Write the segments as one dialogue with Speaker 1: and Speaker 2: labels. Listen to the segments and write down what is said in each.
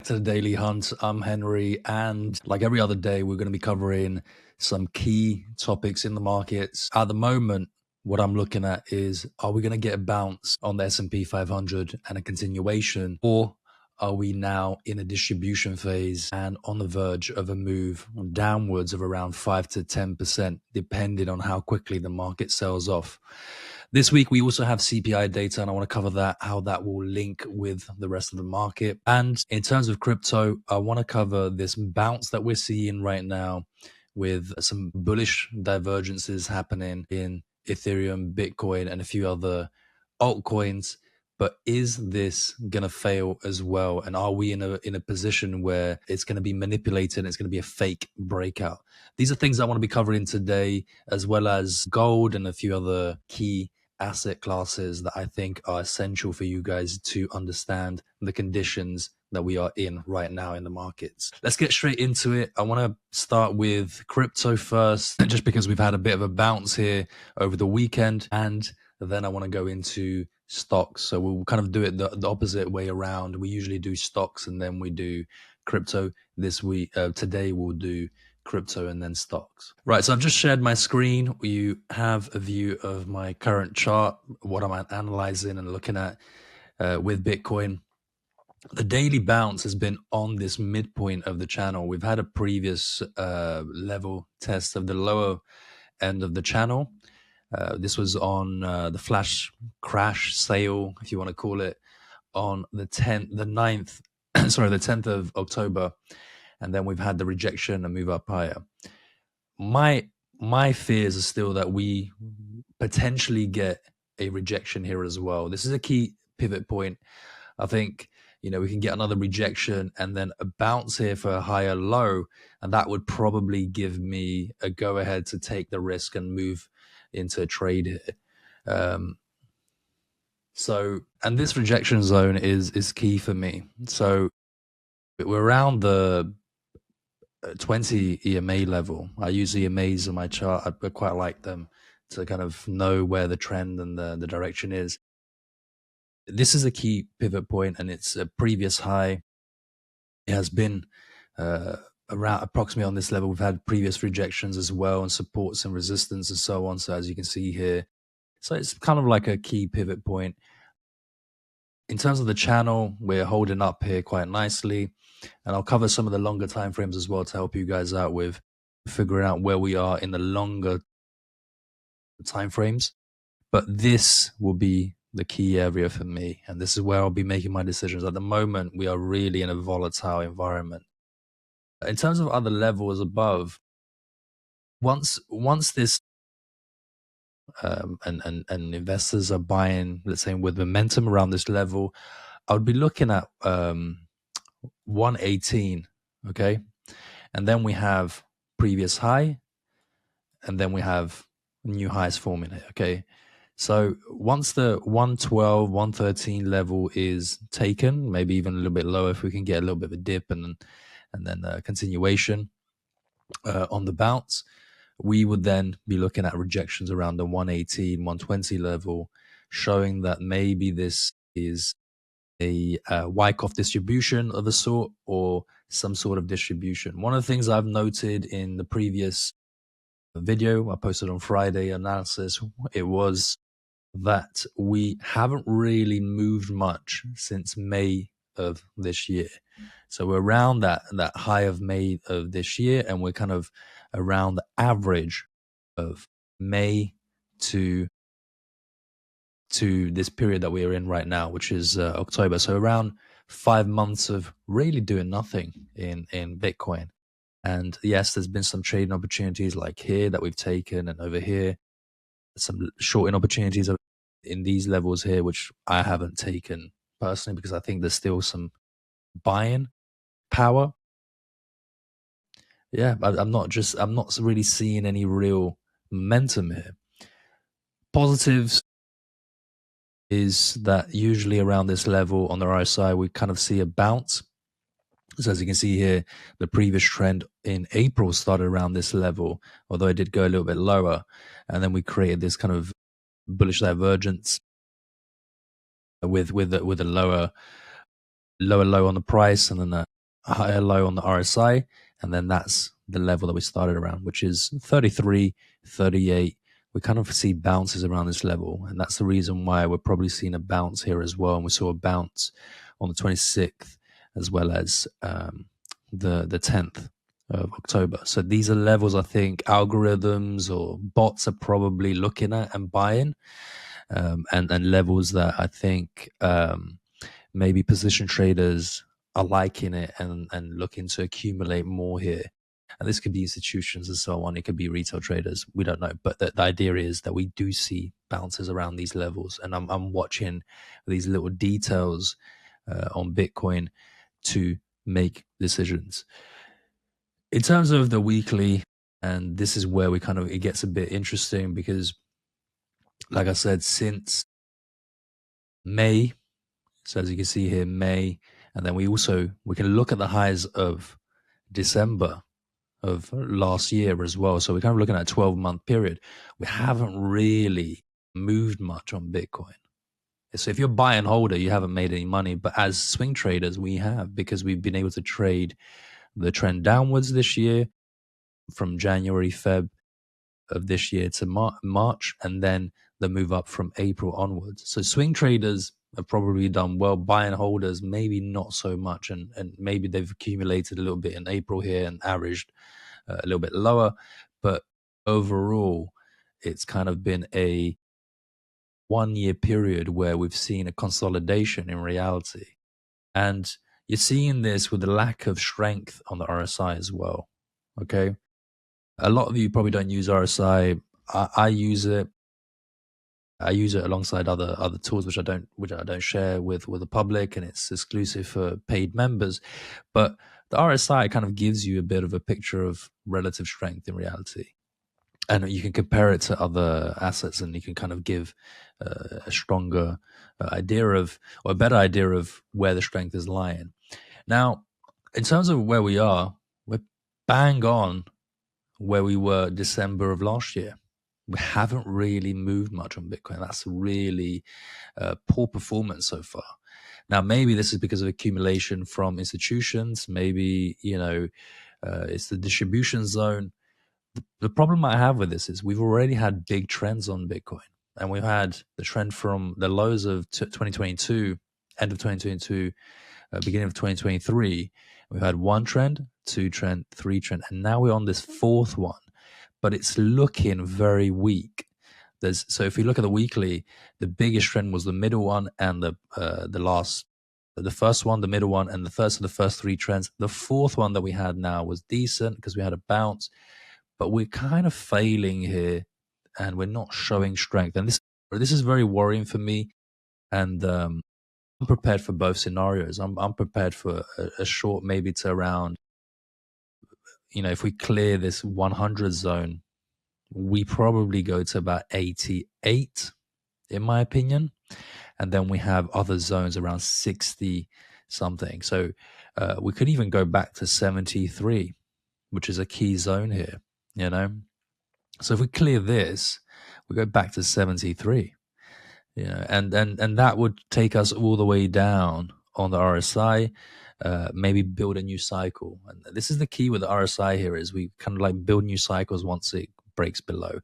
Speaker 1: to the Daily Hunt. I'm Henry, and like every other day, we're going to be covering some key topics in the markets. At the moment, what I'm looking at is, are we going to get a bounce on the S&P 500 and a continuation, or are we now in a distribution phase and on the verge of a move downwards of around 5 to 10%, depending on how quickly the market sells off? This week, we also have CPI data, and I want to cover that, how that will link with the rest of the market. And in terms of crypto, I want to cover this bounce that we're seeing right now with some bullish divergences happening in Ethereum, Bitcoin, and a few other altcoins. But is this going to fail as well? And are we in a position where it's going to be manipulated and it's going to be a fake breakout? These are things I want to be covering today, as well as gold and a few other key asset classes that I think are essential for you guys to understand the conditions that we are in right now in the markets. Let's get straight into it. I want to start with crypto first, just because we've had a bit of a bounce here over the weekend, and then I want to go into stocks. So we'll kind of do it the opposite way around. We usually do stocks and then we do crypto. This week, today we'll do crypto and then stocks. Right, so I've just shared my screen. You have a view of my current chart, what I'm analyzing and looking at with Bitcoin. The daily bounce has been on this midpoint of the channel. We've had a previous level test of the lower end of the channel. This was on the flash crash sale, if you want to call it, on the 10th of October. And then we've had the rejection and move up higher. My fears are still that we potentially get a rejection here as well. This is a key pivot point. I think, we can get another rejection and then a bounce here for a higher low. And that would probably give me a go ahead to take the risk and move into a trade here. And this rejection zone is key for me. So we're around the 20 EMA level. I use EMAs on my chart. I quite like them to kind of know where the trend and the direction is. This is a key pivot point, and it's a previous high. It has been around approximately on this level. We've had previous rejections as well, and supports and resistance and so on. So as you can see here, so it's kind of like a key pivot point. In terms of the channel, we're holding up here quite nicely. And I'll cover some of the longer time frames as well to help you guys out with figuring out where we are in the longer time frames. But this will be the key area for me. And this is where I'll be making my decisions. At the moment, we are really in a volatile environment. In terms of other levels above, once this and investors are buying, let's say with momentum around this level, I would be looking at 118, okay? And then we have previous high, and then we have new highs forming here, okay? So once the 112, 113 level is taken, maybe even a little bit lower if we can get a little bit of a dip and then a continuation on the bounce, we would then be looking at rejections around the 118, 120 level, showing that maybe this is a Wyckoff distribution of a sort or some sort of distribution. One of the things I've noted in the previous video I posted on Friday analysis, it was that we haven't really moved much since May of this year. So we're around that high of May of this year, and we're kind of around the average of May to this period that we are in right now, which is October. So around 5 months of really doing nothing in Bitcoin. And yes, there's been some trading opportunities like here that we've taken, and over here, some shorting opportunities in these levels here, which I haven't taken personally because I think there's still some buying power. Yeah, I'm not really seeing any real momentum here. Positives is that usually around this level on the RSI, we kind of see a bounce. So as you can see here, the previous trend in April started around this level, although it did go a little bit lower. And then we created this kind of bullish divergence with a lower low on the price, and then higher low on the RSI, and then that's the level that we started around, which is 33, 38. We kind of see bounces around this level, and that's the reason why we're probably seeing a bounce here as well. And we saw a bounce on the 26th as well as the 10th of October. So these are levels I think algorithms or bots are probably looking at and buying, and levels that I think maybe position traders are liking it and looking to accumulate more here. And this could be institutions and so on. It could be retail traders. We don't know. But the idea is that we do see bounces around these levels. And I'm watching these little details on Bitcoin to make decisions. In terms of the weekly, and this is where we it gets a bit interesting because, like I said, since May, so as you can see here, May, and then we can look at the highs of December of last year as well. So we're kind of looking at a 12-month period. We haven't really moved much on Bitcoin. So if you're buy and holder, you haven't made any money. But as swing traders, we have, because we've been able to trade the trend downwards this year from January, Feb of this year to March, and then the move up from April onwards. So swing traders have probably done well. Buy and holders, maybe not so much. And maybe they've accumulated a little bit in April here and averaged a little bit lower. But overall, it's kind of been a 1 year period where we've seen a consolidation in reality. And you're seeing this with the lack of strength on the RSI as well. Okay. A lot of you probably don't use RSI. I use it. I use it alongside other tools which I don't share with the public, and it's exclusive for paid members. But the RSI kind of gives you a bit of a picture of relative strength in reality, and you can compare it to other assets, and you can kind of give a stronger idea of, or a better idea of where the strength is lying. Now, in terms of where we are, we're bang on where we were December of last year. We haven't really moved much on Bitcoin. That's really poor performance so far. Now, maybe this is because of accumulation from institutions. Maybe, it's the distribution zone. The problem I have with this is we've already had big trends on Bitcoin. And we've had the trend from the lows of 2022, end of 2022, beginning of 2023. We've had one trend, two trend, three trend, and now we're on this fourth one. But it's looking very weak. So if we look at the weekly, the biggest trend was the middle one and the first one, the middle one, and the third. So the first three trends. The fourth one that we had now was decent because we had a bounce, but we're kind of failing here, and we're not showing strength. And this is very worrying for me. And I'm prepared for both scenarios. I'm prepared for a short, maybe to around, if we clear this 100 zone, we probably go to about 88, in my opinion. And then we have other zones around 60 something. So we could even go back to 73, which is a key zone here, So if we clear this, we go back to 73, and that would take us all the way down on the RSI, maybe build a new cycle. And this is the key with the RSI here, is we kind of like build new cycles once it breaks below.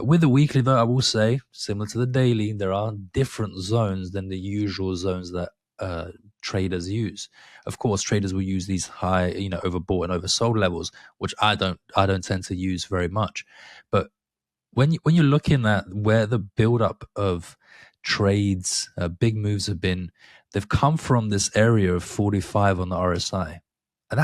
Speaker 1: With the weekly, though, I will say, similar to the daily, there are different zones than the usual zones that traders use. Of course, traders will use these high, overbought and oversold levels, which I don't tend to use very much. But when you're looking at where the buildup of trades, big moves have been, they've come from this area of 45 on the RSI, and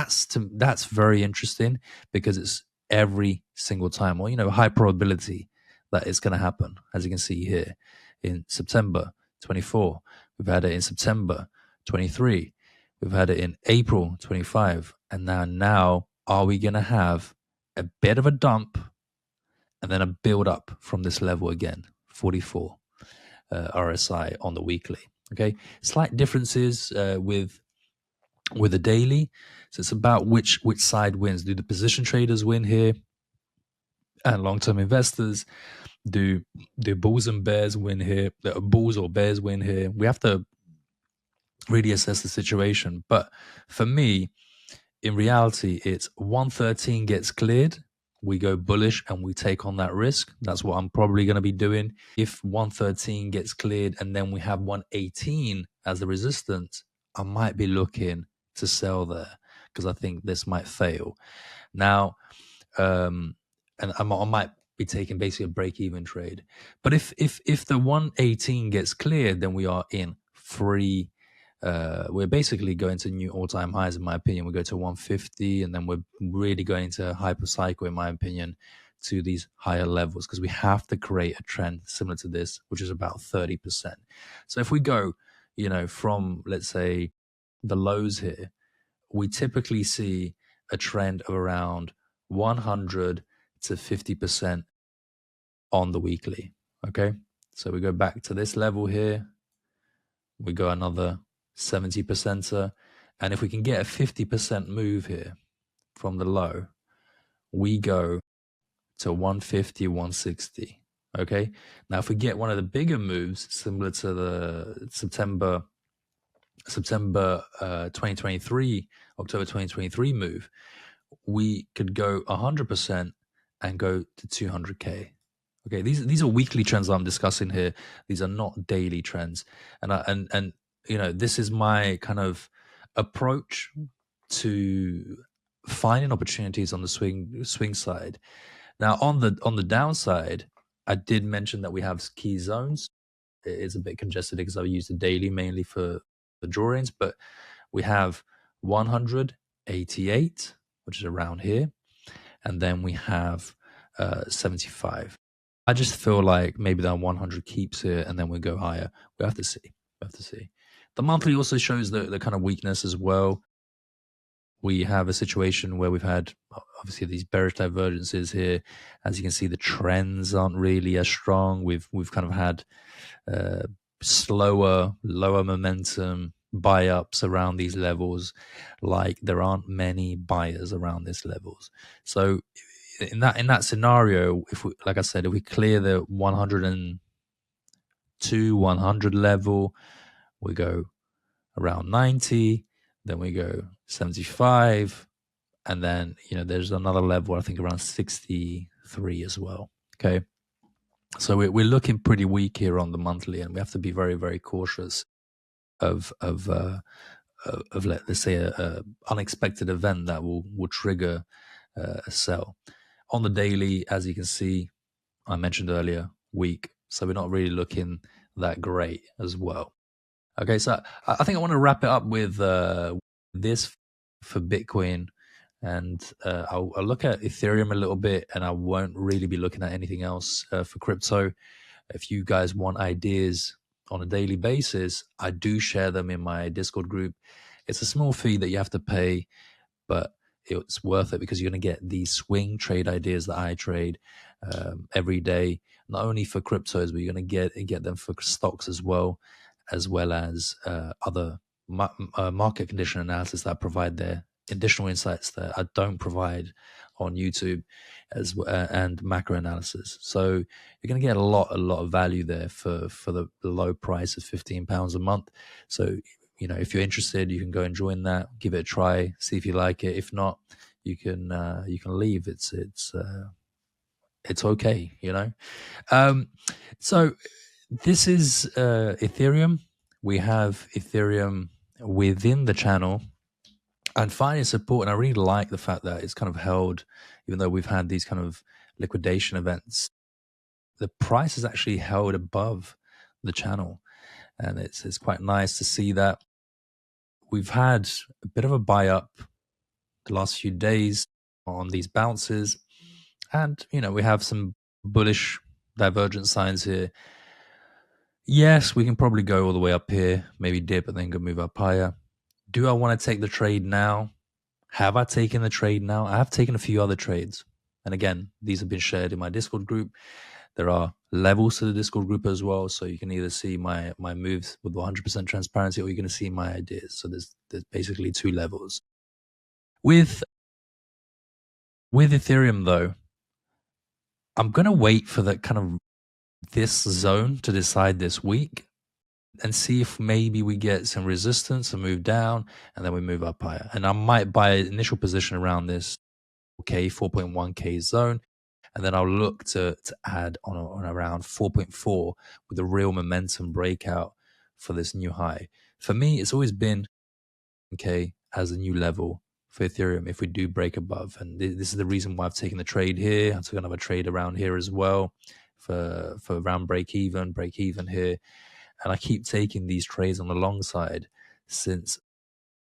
Speaker 1: that's very interesting because it's every single time, or high probability that it's going to happen. As you can see here, in September 24, we've had it in September 23, we've had it in April 25, and now are we going to have a bit of a dump and then a build up from this level again, 44 RSI on the weekly? Okay, slight differences with the daily. So it's about which side wins. Do the position traders win here, and long-term investors? Do bulls and bears win here? Bulls or bears win here? We have to really assess the situation. But for me, in reality, it's 113 gets cleared, we go bullish and we take on that risk. That's what I'm probably going to be doing. If 113 gets cleared and then we have 118 as the resistance, I might be looking to sell there because I think this might fail. Now, and I might be taking basically a break-even trade. But if the 118 gets cleared, then we are in free. We're basically going to new all-time highs, in my opinion. We go to 150, and then we're really going to hyper cycle, in my opinion, to these higher levels because we have to create a trend similar to this, which is about 30%. So if we go, from let's say the lows here, we typically see a trend of around 100 to 50% on the weekly. Okay, so we go back to this level here, we go another 70%er, and if we can get a 50% move here from the low, we go to 150, 160. Okay, now if we get one of the bigger moves similar to the September 2023, October 2023 move, we could go 100% and go to 200k. Okay, these are weekly trends I'm discussing here. These are not daily trends, and this is my kind of approach to finding opportunities on the swing side. Now on the downside, I did mention that we have key zones. It is a bit congested because I use the daily mainly for the drawings, but we have 188, which is around here, and then we have 75. I just feel like maybe that 100 keeps here, and then we go higher. We have to see. The monthly also shows the kind of weakness as well. We have a situation where we've had obviously these bearish divergences here. As you can see, the trends aren't really as strong. We've kind of had slower, lower momentum buy ups around these levels. Like there aren't many buyers around these levels. So in that scenario, if we, like I said, if we clear the 102, 100 level, we go around 90, then we go 75, and then there's another level, I think around 63 as well. Okay, so we're looking pretty weak here on the monthly, and we have to be very, very cautious of let's say a unexpected event that will trigger a sell. On the daily, as you can see, I mentioned earlier, weak, so we're not really looking that great as well. Okay, so I think I want to wrap it up with this for Bitcoin, and I'll look at Ethereum a little bit, and I won't really be looking at anything else for crypto. If you guys want ideas on a daily basis, I do share them in my Discord group. It's a small fee that you have to pay, but it's worth it because you're going to get these swing trade ideas that I trade every day, not only for cryptos, but you're going to get them for stocks as well as other market condition analysis that I provide there, additional insights that I don't provide on YouTube, and macro analysis. So you're going to get a lot of value there for the low price of £15 a month. So if you're interested, you can go and join that, give it a try, see if you like it. If not, you can leave. It's okay, So this is Ethereum. We have Ethereum within the channel and finding support. And I really like the fact that it's kind of held, even though we've had these kind of liquidation events, the price is actually held above the channel. And it's quite nice to see that. We've had a bit of a buy up the last few days on these bounces. And, we have some bullish divergent signs here. Yes, we can probably go all the way up here, maybe dip and then go move up higher. Do I want to take the trade now? Have I taken the trade now? I have taken a few other trades. And again, these have been shared in my Discord group. There are levels to the Discord group as well. So you can either see my moves with 100% transparency, or you're going to see my ideas. So there's basically two levels. With Ethereum though, I'm going to wait for that kind of this zone to decide this week. and see if maybe we get some resistance and move down, and then we move up higher. And I might buy an initial position around this 4.1K zone, and then I'll look to add on around 4.4 with a real momentum breakout for this new high. For me, it's always been okay as a new level for Ethereum if we do break above. And this is the reason why I've taken the trade here. I took another trade around here as well for around break even here. And I keep taking these trades on the long side since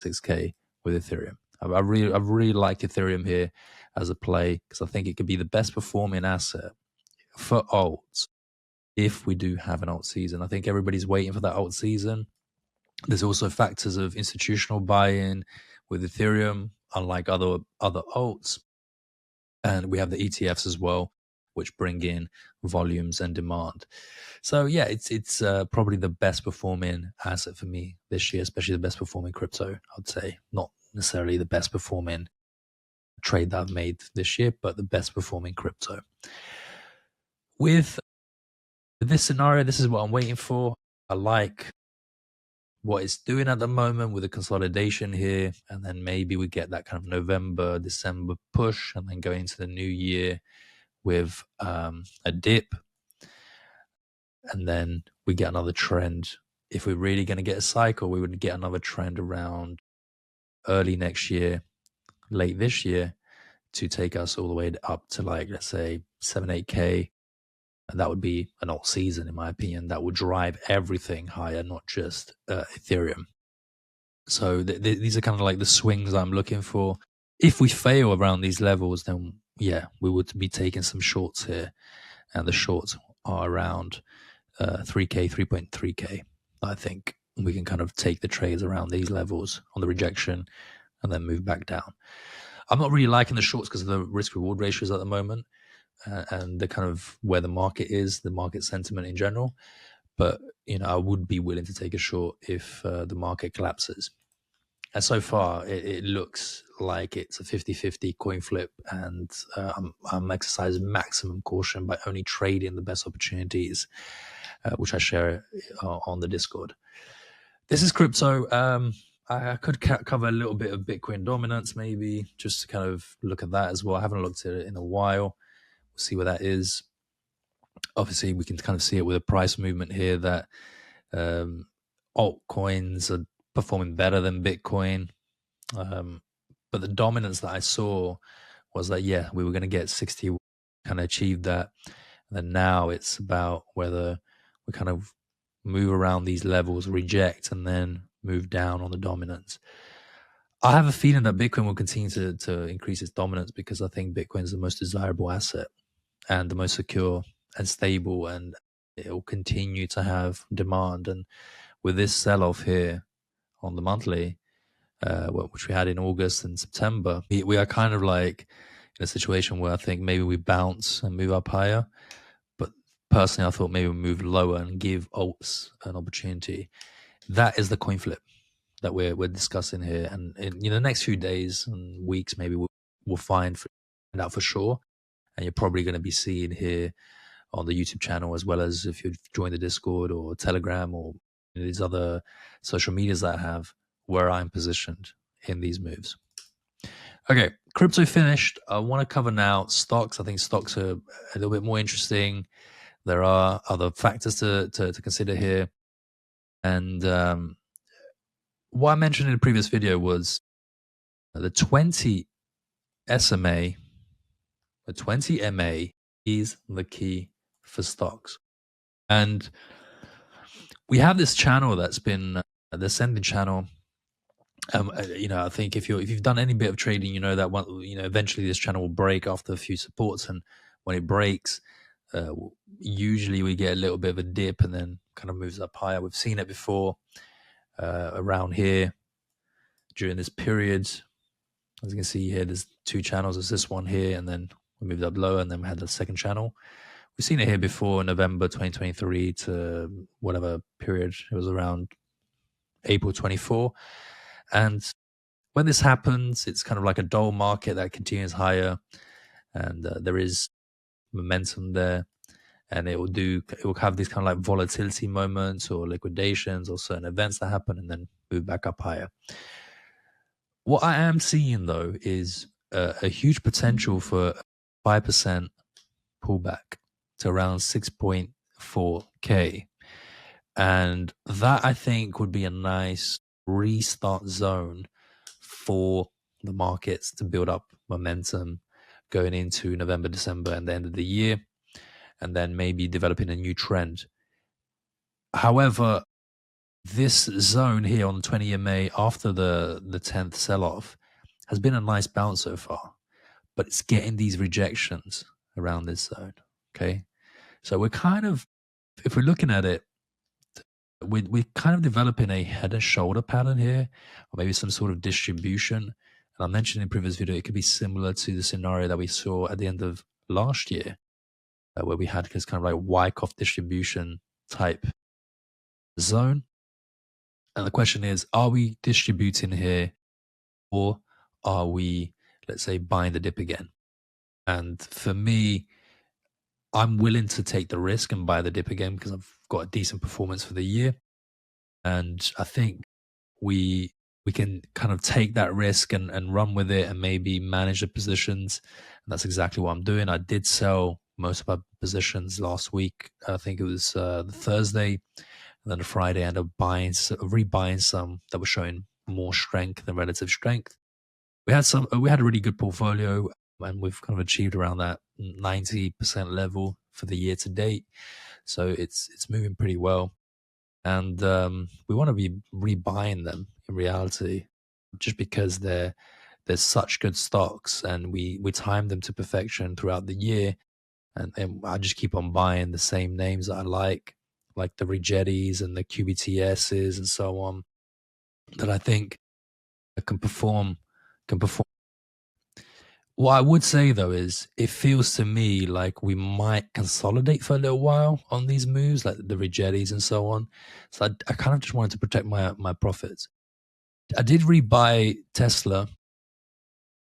Speaker 1: 6K with Ethereum. I really like Ethereum here as a play because I think it could be the best performing asset for alts if we do have an alt season. I think everybody's waiting for that alt season. There's also factors of institutional buy-in with Ethereum, unlike other alts. And we have the ETFs as well, which bring in volumes and demand. So yeah, it's probably the best performing asset for me this year, especially the best performing crypto, I'd say. Not necessarily the best performing trade that I've made this year, but the best performing crypto. With this scenario, this is what I'm waiting for. I like what it's doing at the moment with the consolidation here, and then maybe we get that kind of November, December push, and then go into the new year with a dip, and then we get another trend. If we're really going to get a cycle, we would get another trend around early next year, late this year, to take us all the way up to, like, let's say 7-8K. And that would be an alt season, in my opinion. That would drive everything higher, not just Ethereum. So these are kind of like the swings I'm looking for. If we fail around these levels, then yeah, we would be taking some shorts here. And the shorts are around 3K, 3.3K. I think we can kind of take the trades around these levels on the rejection and then move back down. I'm not really liking the shorts because of the risk reward ratios at the moment and the kind of where the market is, the market sentiment in general. But, you know, I would be willing to take a short if the market collapses. And so far, it looks like it's a 50-50 coin flip, and I'm exercising maximum caution by only trading the best opportunities, which I share on the Discord. This is crypto. I could cover a little bit of Bitcoin dominance, maybe, just to kind of look at that as well. I haven't looked at it in a while. We'll see where that is. Obviously, we can kind of see it with a price movement here that altcoins are performing better than Bitcoin. But the dominance that I saw was that, yeah, we were going to get 60, kind of achieved that. And then now it's about whether we kind of move around these levels, reject, and then move down on the dominance. I have a feeling that Bitcoin will continue to increase its dominance because I think Bitcoin is the most desirable asset and the most secure and stable, and it will continue to have demand. And with this sell-off here on the monthly, which we had in August and September, we are kind of like in a situation where I think maybe we bounce and move up higher. But personally, I thought maybe we move lower and give alts an opportunity. That is the coin flip that we're discussing here. And in the next few days and weeks, maybe we'll find out for sure. And you're probably going to be seeing here on the YouTube channel, as well as if you join the Discord or Telegram or these other social medias that I have, where I'm positioned in these moves. Okay, crypto finished. I want to cover now stocks. I think stocks are a little bit more interesting. There are other factors to consider here. And what I mentioned in the previous video was the 20 SMA, the 20 MA is the key for stocks. And we have this channel that's been the ascending channel. I think if you've done any bit of trading, you know that eventually this channel will break after a few supports, and when it breaks, usually we get a little bit of a dip and then kind of moves up higher. We've seen it before around here during this period. As you can see here, there's two channels. There's this one here, and then we moved up lower, and then we had the second channel. We've seen it here before, November 2023 to whatever period. It was around April 24. And when this happens, it's kind of like a dull market that continues higher, and there is momentum there. and it will have these kind of like volatility moments or liquidations or certain events that happen and then move back up higher. What I am seeing though is a huge potential for 5% pullback to around 6.4K. And that I think would be a nice restart zone for the markets to build up momentum going into November, December, and the end of the year, and then maybe developing a new trend. However, this zone here on the 20 MA after the 10th sell-off has been a nice bounce so far, but it's getting these rejections around this zone. Okay. So we're kind of, if we're looking at it, we're kind of developing a head and shoulder pattern here, or maybe some sort of distribution. And I mentioned in previous video, it could be similar to the scenario that we saw at the end of last year, where we had this kind of like Wyckoff distribution type zone. And the question is, are we distributing here, or are we, let's say, buying the dip again? And for me, I'm willing to take the risk and buy the dip again because I've got a decent performance for the year. And I think we can kind of take that risk and run with it and maybe manage the positions. And that's exactly what I'm doing. I did sell most of my positions last week. I think it was the Thursday. And then the Friday, I ended up rebuying some that were showing more strength than relative strength. We had a really good portfolio, and we've kind of achieved around that 90% level for the year to date. So it's moving pretty well. And we want to be rebuying them in reality, just because there's such good stocks, and we time them to perfection throughout the year. And I just keep on buying the same names that I like the Rigettis and the QBTSs and so on, that I think can perform. What I would say though is it feels to me like we might consolidate for a little while on these moves, like the Rigettis and so on. So I kind of just wanted to protect my profits. I did rebuy Tesla,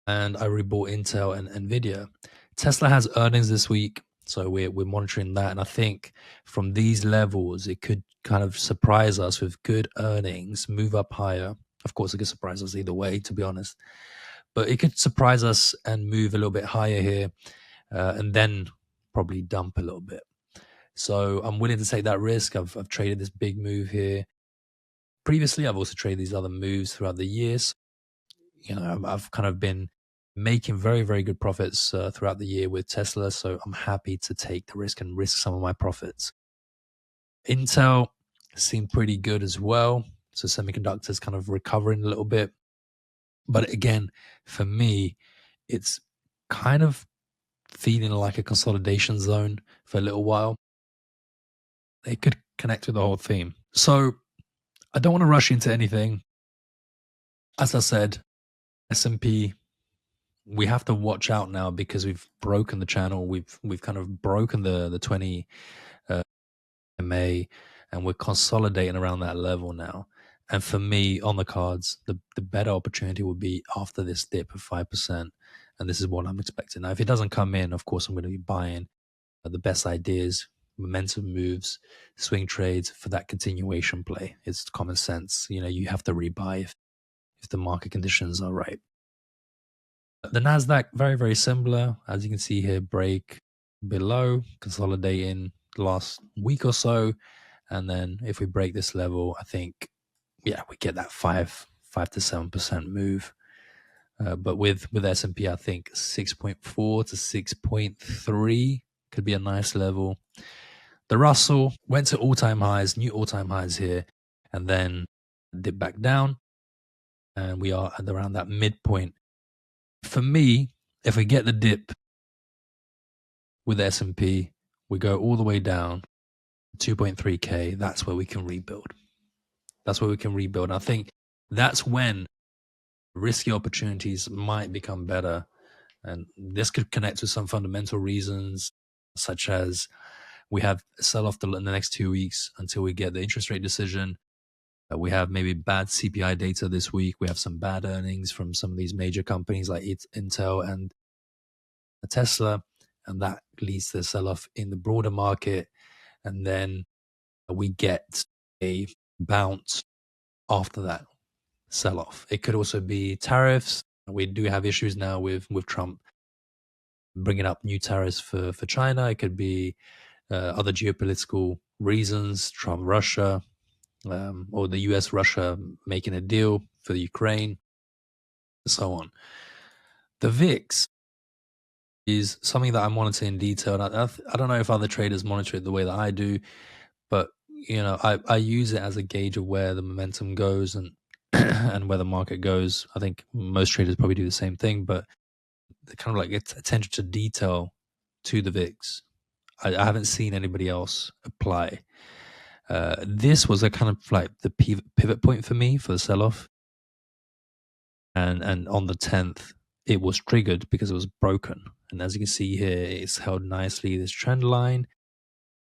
Speaker 1: and I rebought Intel and Nvidia. Tesla has earnings this week, so we're monitoring that. And I think from these levels, it could kind of surprise us with good earnings, move up higher. Of course, it could surprise us either way, to be honest. But it could surprise us and move a little bit higher here, and then probably dump a little bit. So I'm willing to take that risk. I've traded this big move here. Previously, I've also traded these other moves throughout the years. You know, I've kind of been making very, very good profits throughout the year with Tesla. So I'm happy to take the risk and risk some of my profits. Intel seemed pretty good as well. So semiconductors kind of recovering a little bit. But again, for me, it's kind of feeling like a consolidation zone for a little while. It could connect with the whole theme. So I don't want to rush into anything. As I said, S&P, we have to watch out now because we've broken the channel. We've kind of broken the 20 MA, and we're consolidating around that level now. And for me, on the cards, the better opportunity will be after this dip of 5%. And this is what I'm expecting. Now, if it doesn't come in, of course, I'm going to be buying the best ideas, momentum moves, swing trades for that continuation play. It's common sense. You know, you have to rebuy if the market conditions are right. The NASDAQ, very, very similar. As you can see here, break below, consolidating the last week or so. And then if we break this level, I think, yeah, we get that 5 to 7% move. But with S&P, I think 6.4 to 6.3 could be a nice level. The Russell went to all-time highs, new all-time highs here, and then dipped back down. And we are at around that midpoint. For me, if we get the dip with S&P, we go all the way down 2.3K. That's where we can rebuild. And I think that's when risky opportunities might become better. And this could connect with some fundamental reasons, such as we have a sell-off in the next 2 weeks until we get the interest rate decision. We have maybe bad CPI data this week. We have some bad earnings from some of these major companies like Intel and Tesla. and that leads to a sell-off in the broader market, and then we get a bounce after that sell-off. It could also be tariffs. We do have issues now with Trump bringing up new tariffs for China. It could be other geopolitical reasons, Trump, Russia, or the US, Russia making a deal for the Ukraine, and so on. The VIX is something that I monitor in detail. And I don't know if other traders monitor it the way that I do, but I use it as a gauge of where the momentum goes and and where the market goes. I think most traders probably do the same thing, but kind of like it's attention to detail to the VIX. I haven't seen anybody else apply. This was a kind of like the pivot point for me for the sell-off, and on the 10th it was triggered because it was broken, and as you can see here, it's held nicely this trend line.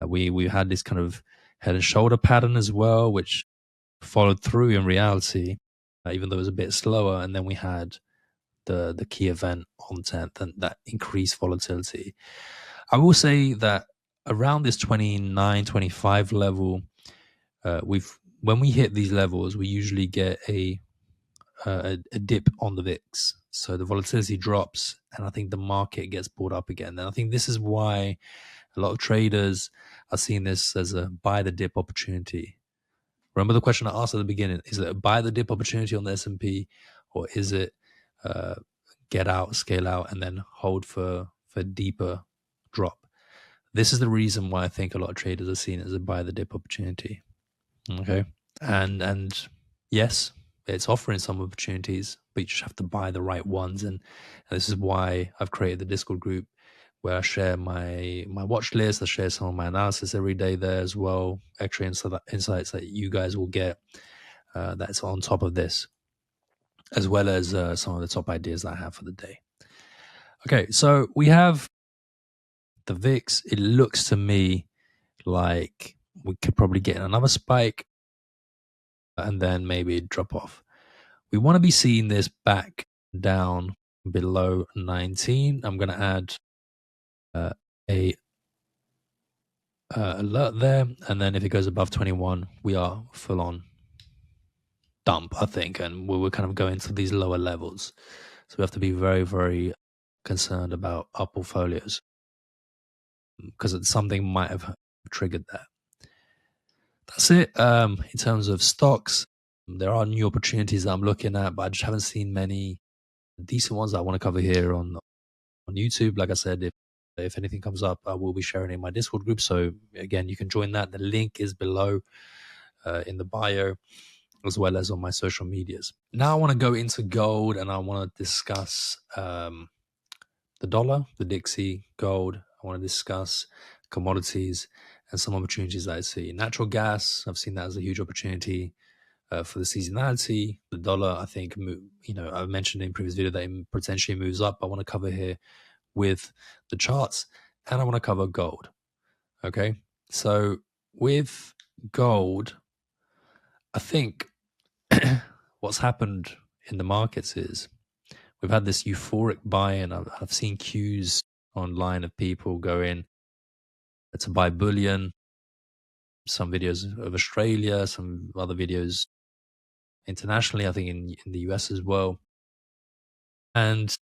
Speaker 1: We had this kind of head and shoulder pattern as well, which followed through in reality, even though it was a bit slower, and then we had the key event on 10th and that increased volatility. I will say that around this 29, 25 level, when we hit these levels, we usually get a dip on the VIX. So the volatility drops, and I think the market gets brought up again. And I think this is why a lot of traders are seeing this as a buy the dip opportunity. Remember the question I asked at the beginning: is it a buy the dip opportunity on the S&P, or is it get out, scale out, and then hold for deeper drop? This is the reason why I think a lot of traders are seeing it as a buy the dip opportunity. Okay, and yes, it's offering some opportunities, but you just have to buy the right ones. And this is why I've created the Discord group where I share my watch list. I share some of my analysis every day there as well. Extra insights that you guys will get that's on top of this, as well as some of the top ideas that I have for the day. Okay, so we have the VIX. It looks to me like we could probably get another spike and then maybe drop off. We want to be seeing this back down below 19. I'm going to add a alert there, and then if it goes above 21, we are full on dump, I think, and we're kind of going to these lower levels. So we have to be very, very concerned about our portfolios because something might have triggered that. That's it. In terms of stocks, there are new opportunities that I'm looking at, but I just haven't seen many decent ones that I want to cover here on YouTube. Like I said, if anything comes up, I will be sharing in my Discord group. So again, you can join that. The link is below in the bio, as well as on my social medias. Now I want to go into gold, and I want to discuss the dollar, the Dixie gold. I want to discuss commodities and some opportunities that I see. Natural gas, I've seen that as a huge opportunity for the seasonality. The dollar, I think, I've mentioned in previous video that it potentially moves up. I want to cover here with the charts, and I want to cover gold. Okay, so with gold, I think what's happened in the markets is we've had this euphoric buy, and I've seen queues online of people going to buy bullion. Some videos of Australia, some other videos internationally, I think in the US as well. And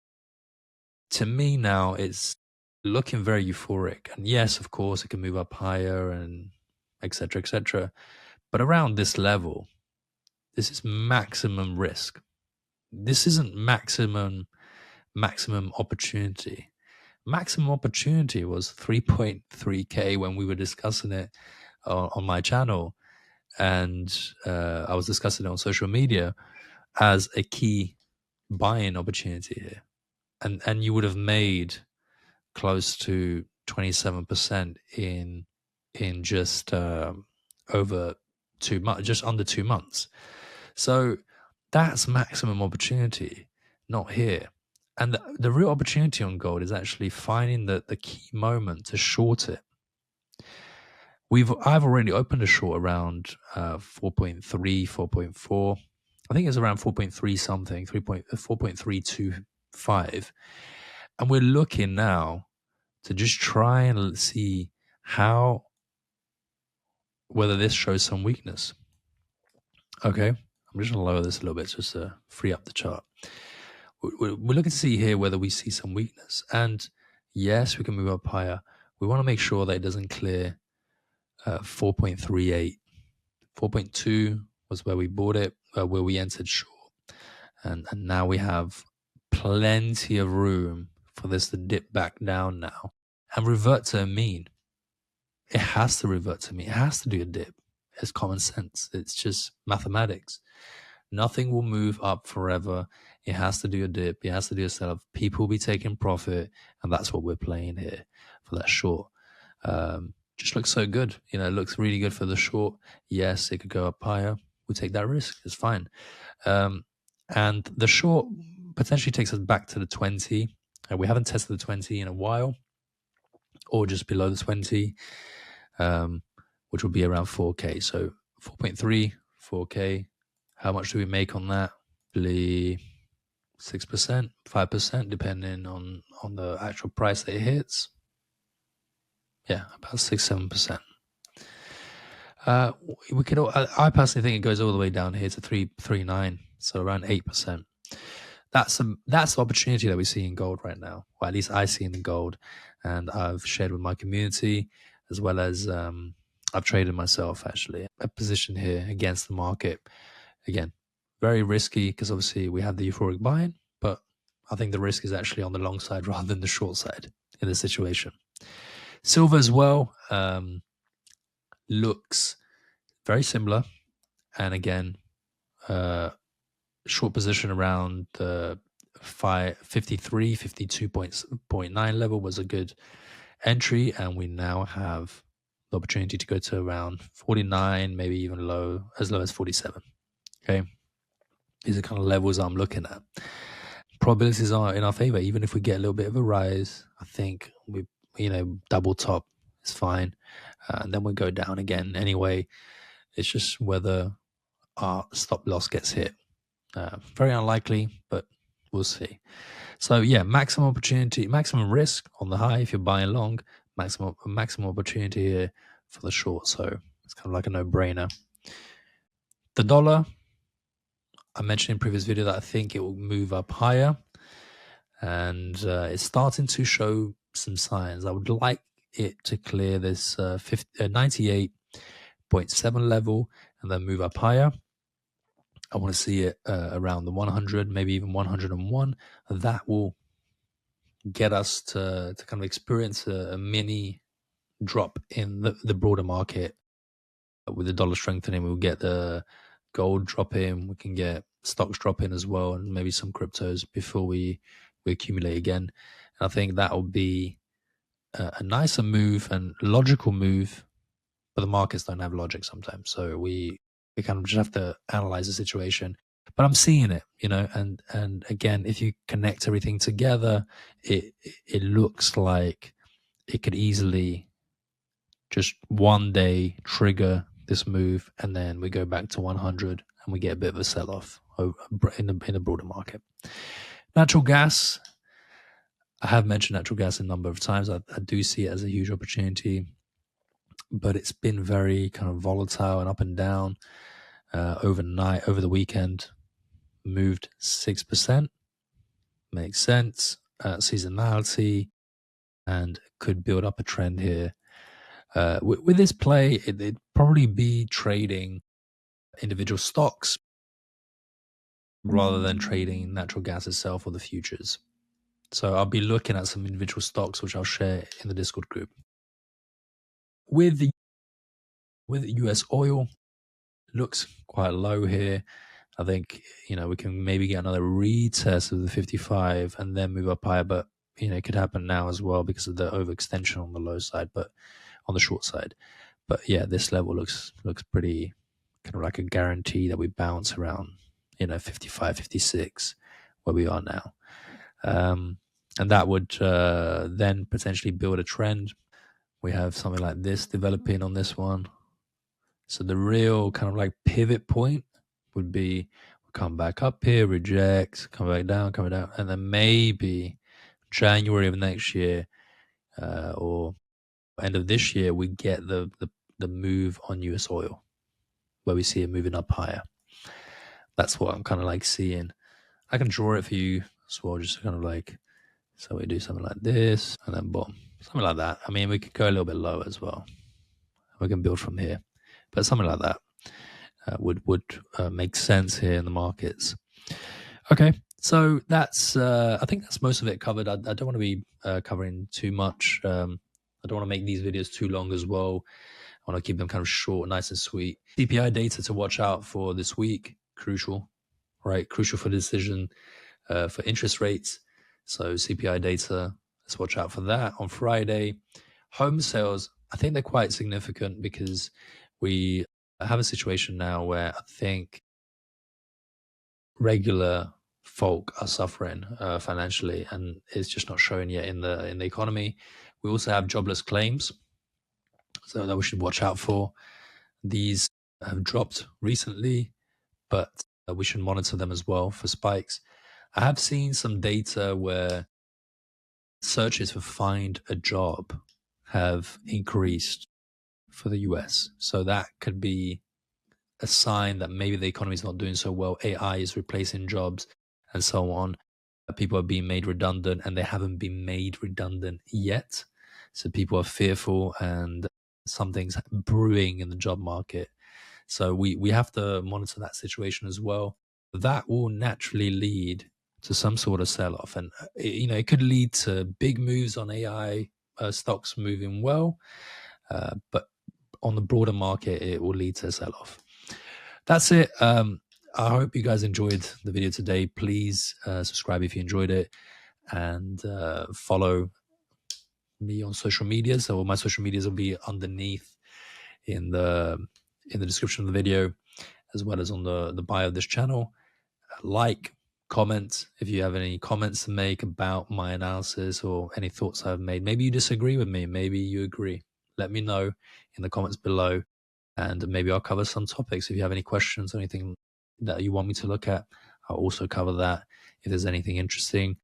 Speaker 1: to me now, it's looking very euphoric. And yes, of course, it can move up higher and et cetera, et cetera. But around this level, this is maximum risk. This isn't maximum opportunity. Maximum opportunity was 3.3K when we were discussing it on my channel, and I was discussing it on social media as a key buying opportunity here, and you would have made close to 27% in just over 2 months, just under 2 months. So that's maximum opportunity, not here. And the real opportunity on gold is actually finding the key moment to short it. I've already opened a short around 4.3, 4.4. I think it's around 4.3 something, 4.325. And we're looking now to just try and see whether this shows some weakness. Okay, I'm just going to lower this a little bit just to free up the chart. We're looking to see here whether we see some weakness. And yes, we can move up higher. We want to make sure that it doesn't clear 4.38. 4.2 was where we bought it, where we entered short. And now we have plenty of room for this to dip back down now and revert to a mean. It has to revert to mean. It has to do a dip. It's common sense. It's just mathematics. Nothing will move up forever. It has to do a dip. It has to do a sell-off. People will be taking profit, and that's what we're playing here for that short. Just looks so good. It looks really good for the short. Yes, it could go up higher. We'll take that risk. It's fine. And the short potentially takes us back to the 20. We haven't tested the 20 in a while, or just below the 20, which will be around 4K. So 4.3, 4K. How much do we make on that? Probably 6%, 5%, depending on the actual price that it hits. Yeah, about 6-7%. We could. I personally think it goes all the way down here to 3.9, so around 8%. That's the opportunity that we see in gold right now, or at least I see in the gold, and I've shared with my community, as well as I've traded myself actually a position here against the market. Again, very risky because obviously we have the euphoric buying, but I think the risk is actually on the long side rather than the short side in this situation. Silver as well looks very similar, and again, short position around the 52.9 level was a good entry, and we now have the opportunity to go to around 49, maybe even as low as 47. Okay, these are kind of levels I'm looking at. Probabilities are in our favor. Even if we get a little bit of a rise, I think we double top is fine, and then we go down again anyway. It's just whether our stop loss gets hit. Very unlikely, but we'll see. So yeah, maximum opportunity, maximum risk on the high if you're buying long, maximum opportunity here for the short. So it's kind of like a no-brainer. The dollar, I mentioned in previous video that I think it will move up higher, and it's starting to show some signs. I would like it to clear this 98.7 level and then move up higher. I want to see it around the 100, maybe even 101. That will get us to kind of experience a mini drop in the broader market. With the dollar strengthening, we'll get the gold drop in, we can get stocks drop in as well, and maybe some cryptos before we accumulate again. And I think that will be a nicer move and logical move, but the markets don't have logic sometimes. So we kind of just have to analyze the situation. But I'm seeing it, and again, if you connect everything together, it looks like it could easily just one day trigger this move, and then we go back to 100 and we get a bit of a sell-off in the broader market. Natural gas, I have mentioned natural gas a number of times. I do see it as a huge opportunity, but it's been very kind of volatile and up and down. Overnight, over the weekend, moved 6%. Makes sense. Seasonality, and could build up a trend here. With this play, it'd probably be trading individual stocks rather than trading natural gas itself or the futures. So I'll be looking at some individual stocks, which I'll share in the Discord group. With US oil, looks quite low here. I think, we can maybe get another retest of the 55 and then move up higher, but, it could happen now as well because of the overextension on the low side, but on the short side. But yeah, this level looks pretty kind of like a guarantee that we bounce around, 55, 56, where we are now. And that would then potentially build a trend. We have something like this developing on this one. So the real kind of like pivot point would be come back up here, reject, come back down, and then maybe January of next year, or end of this year, we get the move on US oil, where we see it moving up higher. That's what I'm kind of like seeing. I can draw it for you as well, just kind of like, so we do something like this, and then boom, something like that. I mean, we could go a little bit lower as well. We can build from here, but something like that would make sense here in the markets. Okay, so that's I think that's most of it covered. I don't want to be covering too much. I don't want to make these videos too long as well. I want to keep them kind of short, nice and sweet. CPI data to watch out for this week, crucial, right? Crucial for the decision for interest rates. So CPI data, let's watch out for that. On Friday, home sales, I think they're quite significant because we have a situation now where I think regular folk are suffering financially, and it's just not showing yet in the economy. We also have jobless claims, so that we should watch out for. These have dropped recently, but we should monitor them as well for spikes. I have seen some data where searches for find a job have increased for the US. So that could be a sign that maybe the economy is not doing so well. AI is replacing jobs and so on. People are being made redundant, and they haven't been made redundant yet. So people are fearful, and something's brewing in the job market. So we have to monitor that situation as well. That will naturally lead to some sort of sell-off, and it could lead to big moves on AI stocks moving well, but on the broader market, it will lead to a sell-off. That's it. I hope you guys enjoyed the video today. Please subscribe if you enjoyed it, and follow me on social media. So my social medias will be underneath in the description of the video, as well as on the bio of this channel. Like, comment if you have any comments to make about my analysis or any thoughts I've made. Maybe you disagree with me, maybe you agree. Let me know in the comments below, and maybe I'll cover some topics. If you have any questions or anything that you want me to look at, I'll also cover that if there's anything interesting.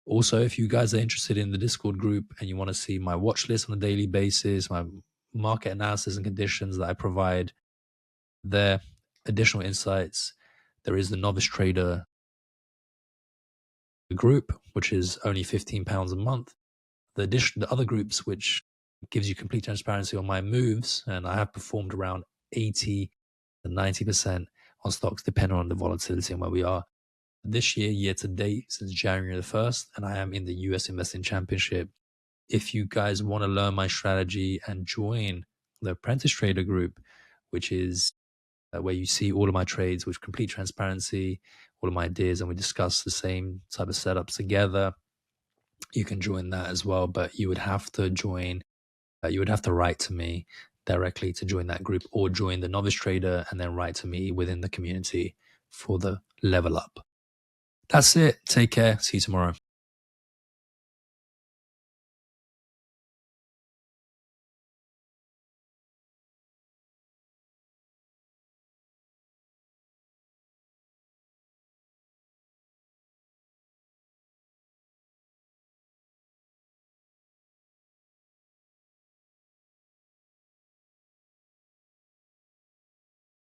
Speaker 1: Also, if you guys are interested in the Discord group and you want to see my watch list on a daily basis, my market analysis and conditions that I provide there, additional insights, there is the Novice Trader group, which is only £15 a month. The other groups, which gives you complete transparency on my moves, and I have performed around 80 to 90% on stocks, depending on the volatility and where we are. This year to date, since January the 1st, and I am in the US Investing Championship. If you guys want to learn my strategy and join the Apprentice Trader group, which is where you see all of my trades with complete transparency, all of my ideas, and we discuss the same type of setups together, you can join that as well. But you would have to join, you would have to write to me directly to join that group, or join the Novice Trader and then write to me within the community for the level up. That's it. Take care. See you tomorrow.